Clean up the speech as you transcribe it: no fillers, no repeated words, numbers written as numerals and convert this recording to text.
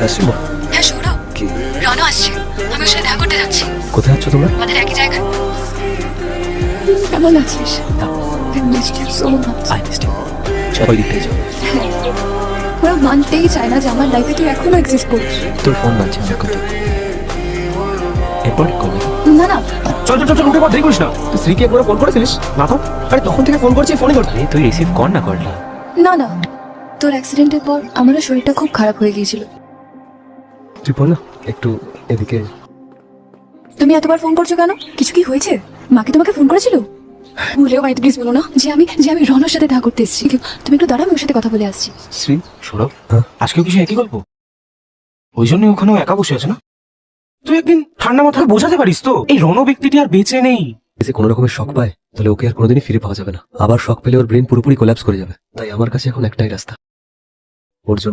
আসছি মা। হ্যাঁ সৌরভ, কি? রনু আসছে, আমি ওর সাথে দেখা করতে যাচ্ছি। কোথায় আছো তোমরা? আমাদের একই জায়গায়। কেমন আছিস? ওই দিকটাই যাও। ওরা মানতেই চায় না যে আমার লাইফে তুই এখনো এক্সিস্ট করিস। তোর ফোন বাজছে, চেক করতে। এরপর করবে না না, চল চল চল, উঠে পর, দেরি করিস না। তুই শ্রীকে একবার ফোন করেছিলিস না তো? আরে তখন থেকে ফোন করছি, ফোনই করতে। তুই রিসিভ কর না করলি। না না, তোর অ্যাক্সিডেন্টের পর আমারও শরীরটা খুব খারাপ হয়ে গিয়েছিল। তুই বল না একটু এদিকে। তুমি এতবার ফোন করছো কেন? কিছু কি হয়েছে? মাকে তোমাকে ফোন করেছিল? ভুলেও বাড়িতে প্লিজ বলো না যে আমি রনর সাথে দেখা করতে এসেছি। তুমি একটু দাঁড়াও, আমি ওর সাথে কথা বলে আসছি। শ্রী, সৌরভ, হ্যাঁ? আজকেও কিছু একই গল্প? ওই জন্যই ওখানেও একা বসে আছে না? তুই একদিন ঠান্ডা মাথায় বোঝাতে পারিস তো এই রণ ব্যক্তিটি আর বেঁচে নেই। যে কোনো রকমের শখ পায় তাহলে ওকে আর কোনোদিনই ফিরে পাওয়া যাবে না। আবার শখ পেলে ওর ব্রেন পুরোপুরি কোল্যাপস করে যাবে। তাই আমার কাছে এখন একটাই রাস্তা, ওর জন্য